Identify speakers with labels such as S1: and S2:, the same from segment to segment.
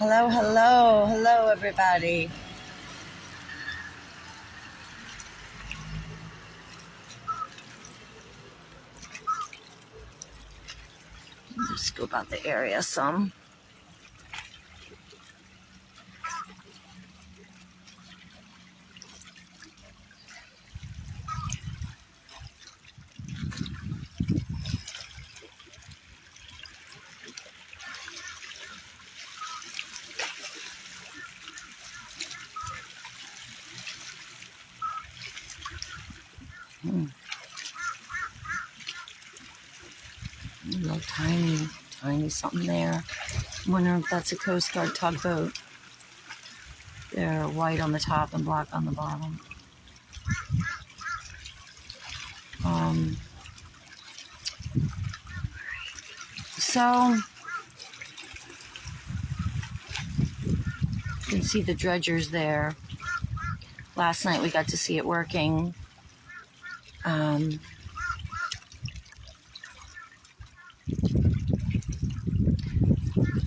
S1: Hello, hello, hello, everybody. Let's scope out the area some. A little tiny something there. I wonder if that's a Coast Guard tugboat. They're white on the top and black on the bottom. So you can see the dredgers there. Last night we got to see it working.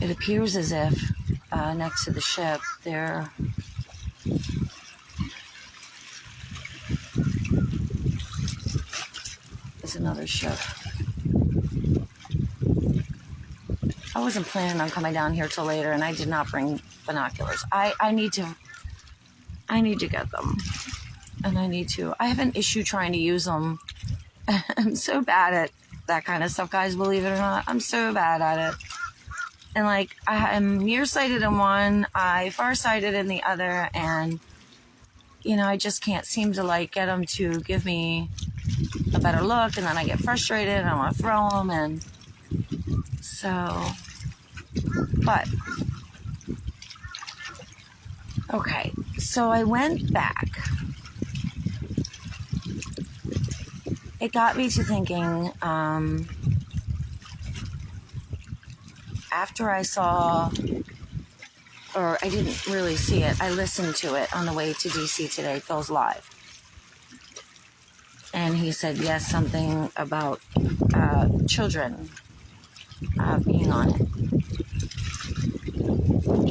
S1: It appears as if next to the ship there is another ship. I wasn't planning on coming down here till later, and I did not bring binoculars. I need to get them, and I have an issue trying to use them. I'm so bad at that kind of stuff, guys, believe it or not. I'm so bad at it. And like, I'm nearsighted in one, I farsighted in the other, and I just can't seem to like get them to give me a better look, and then I get frustrated and I want to throw them, and so, but okay, so I went back. It got me to thinking, after I saw, or I didn't really see it, I listened to it on the way to DC today, Phil's live. And he said, yes, something about children being on it.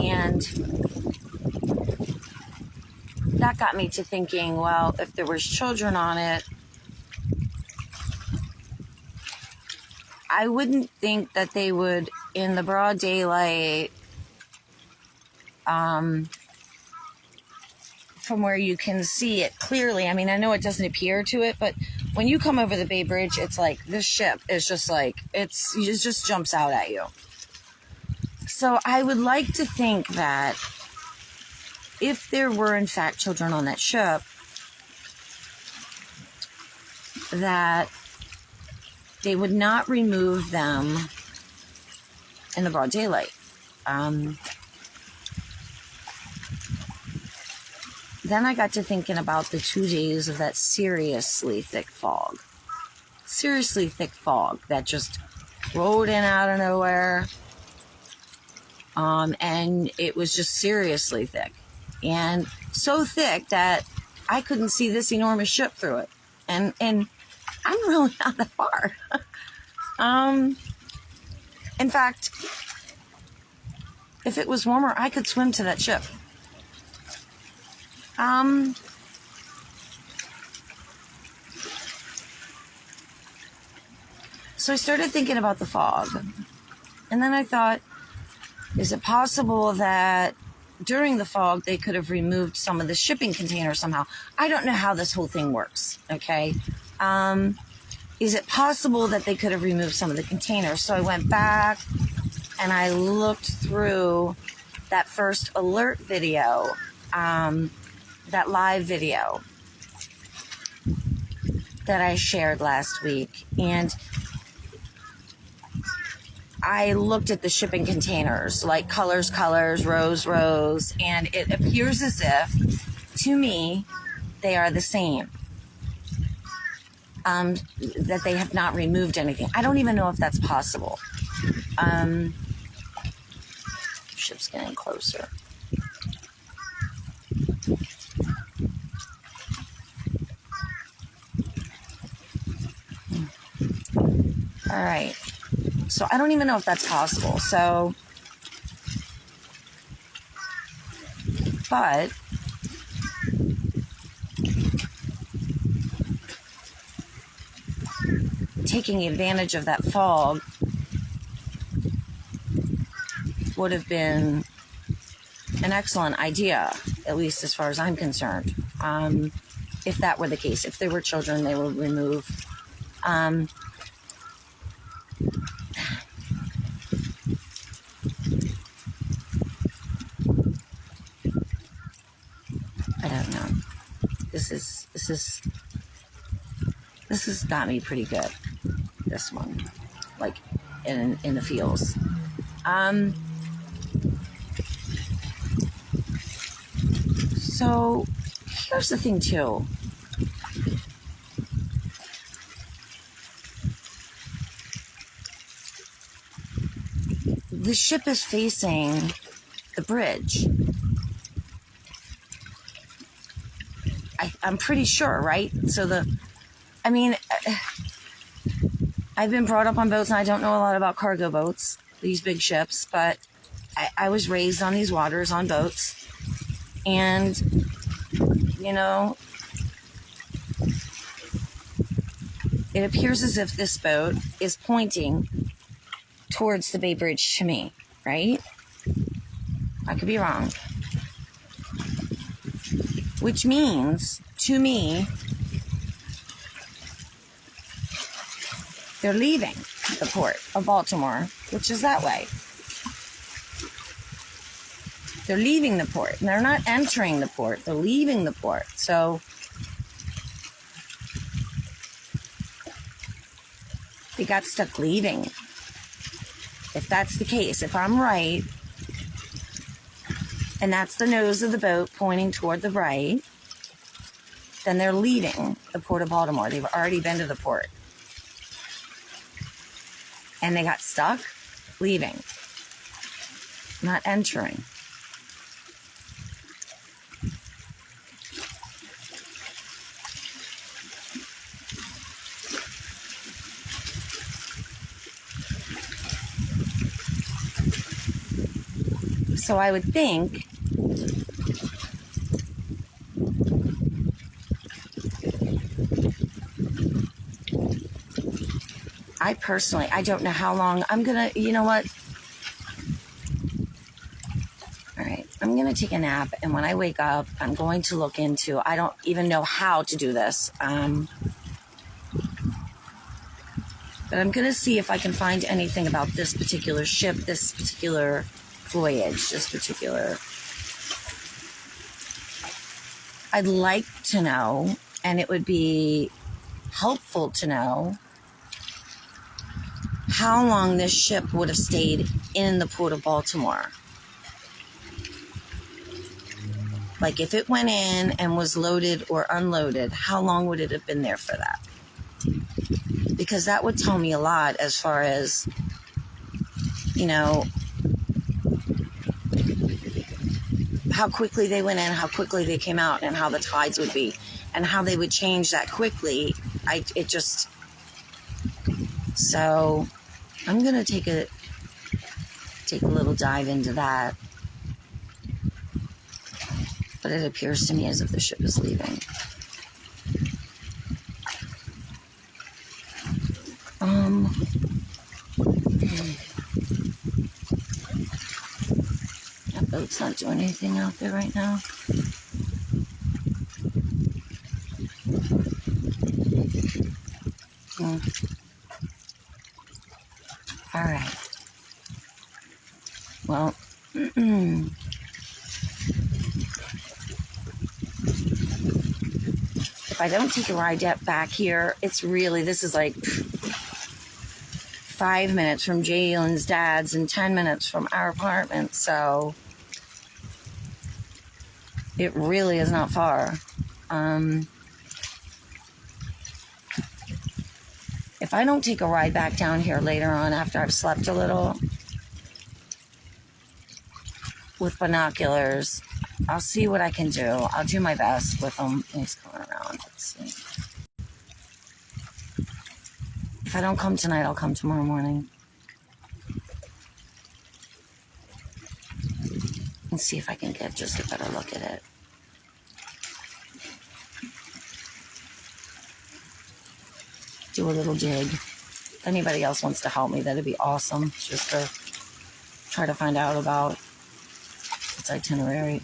S1: And that got me to thinking, well, if there was children on it, I wouldn't think that they would, in the broad daylight, from where you can see it clearly. I mean, I know it doesn't appear to it, but when you come over the Bay Bridge, it's like this ship is just like, it just jumps out at you. So I would like to think that if there were in fact children on that ship, that they would not remove them in the broad daylight. Then I got to thinking about the 2 days of that seriously thick fog. Seriously thick fog that just rolled in out of nowhere. And it was just seriously thick. And so thick that I couldn't see this enormous ship through it. And I'm really not that far. In fact, if it was warmer, I could swim to that ship. So I started thinking about the fog. And then I thought, is it possible that during the fog, they could have removed some of the shipping containers somehow? I don't know how this whole thing works, okay? Is it possible that they could have removed some of the containers? So I went back and I looked through that first alert video, that live video that I shared last week. And I looked at the shipping containers, like colors, rows, and it appears as if, to me, they are the same. That they have not removed anything. I don't even know if that's possible. Ship's getting closer. All right. So I don't even know if that's possible. So But taking advantage of that fog would have been an excellent idea, at least as far as I'm concerned. If that were the case, if there were children, they would remove. I don't know. This has got me pretty good. This one, like in the feels. So here's the thing too. The ship is facing the bridge. I'm pretty sure, right? So I've been brought up on boats, and I don't know a lot about cargo boats, these big ships, but I was raised on these waters on boats. And, you know, it appears as if this boat is pointing towards the Bay Bridge to me, right? I could be wrong. Which means, to me, they're leaving the port of Baltimore, which is that way. They're leaving the port. And they're not entering the port. They're leaving the port. So they got stuck leaving. If that's the case, if I'm right, and that's the nose of the boat pointing toward the right, then they're leaving the port of Baltimore. They've already been to the port. And they got stuck leaving, not entering. So I would think I don't know how long I'm gonna, you know what? All right, I'm gonna take a nap, and when I wake up, I'm going to look into, I don't even know how to do this. But I'm gonna see if I can find anything about this particular ship, this particular voyage, this particular. I'd like to know, and it would be helpful to know, how long this ship would have stayed in the port of Baltimore. Like if it went in and was loaded or unloaded, how long would it have been there for that? Because that would tell me a lot as far as, you know, how quickly they went in, how quickly they came out, and how the tides would be, and how they would change that quickly. So I'm going to take a little dive into that. But it appears to me as if the ship is leaving. That boat's not doing anything out there right now. All right. Well, if I don't take a ride back here, it's really, this is like 5 minutes from Jalen's dad's and 10 minutes from our apartment. So it really is not far. If I don't take a ride back down here later on after I've slept a little with binoculars, I'll see what I can do. I'll do my best with them. He's going around. Let's see. If I don't come tonight, I'll come tomorrow morning. and see if I can get just a better look at it. Do a little dig. If anybody else wants to help me, that'd be awesome. Just to try to find out about its itinerary.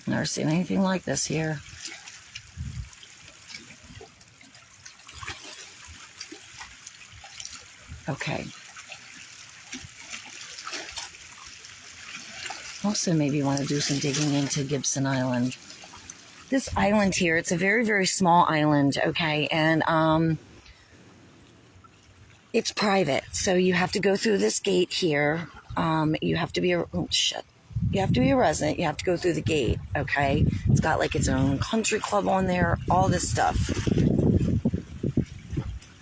S1: Never seen anything like this here. Okay. Also, maybe want to do some digging into Gibson Island. This island here, it's a very, very small island, okay? And it's private. So you have to go through this gate here. You have to be You have to be a resident. You have to go through the gate, okay? It's got like its own country club on there, all this stuff.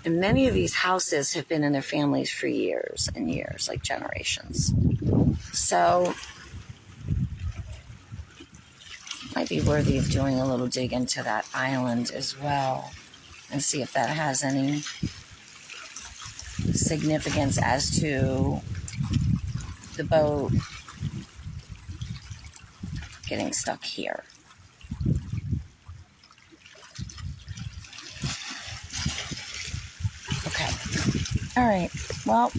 S1: And many of these houses have been in their families for years and years, like generations. So might be worthy of doing a little dig into that island as well and see if that has any significance as to the boat getting stuck here. Okay. All right. Well,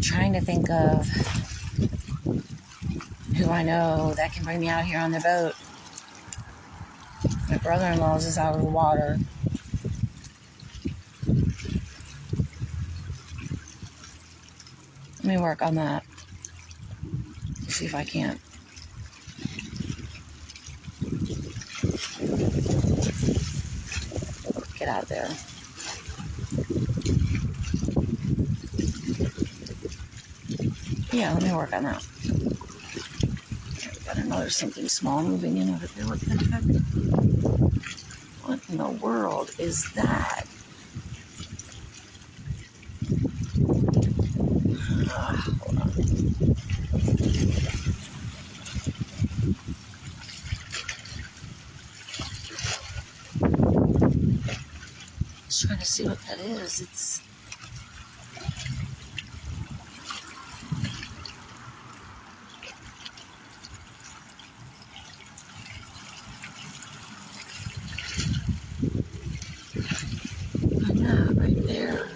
S1: trying to think of who I know that can bring me out here on their boat. My brother-in-law's is out of the water. Let me work on that. See if I can't. Get out there. Yeah, let me work on that. Got another something small moving in over there. What the heck? What in the world is that? Hold on. Just trying to see what that is. It's right there.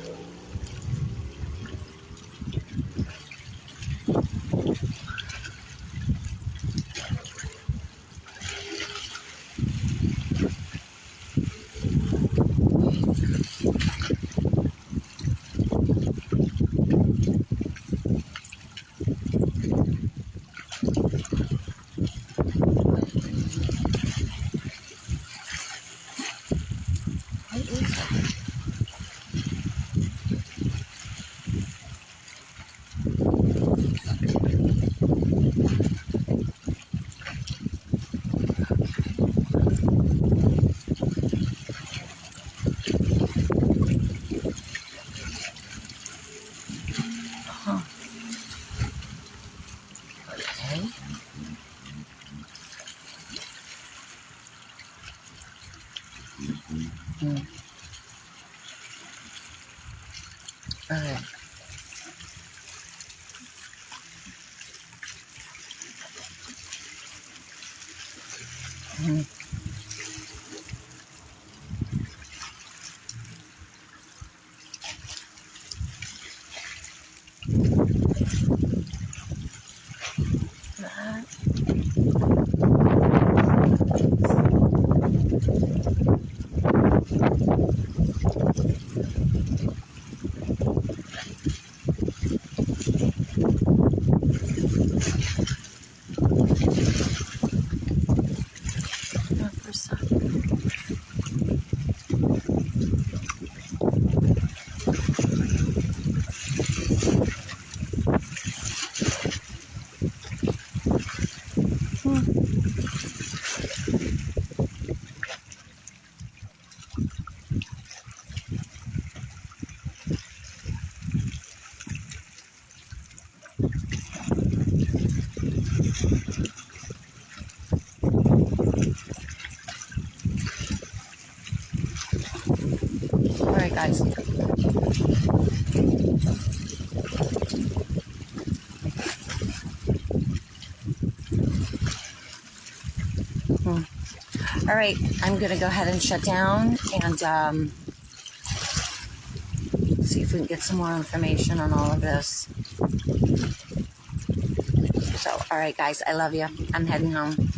S1: All right. All right, guys. All right, I'm going to go ahead and shut down and see if we can get some more information on all of this. So, all right, guys, I love you. I'm heading home.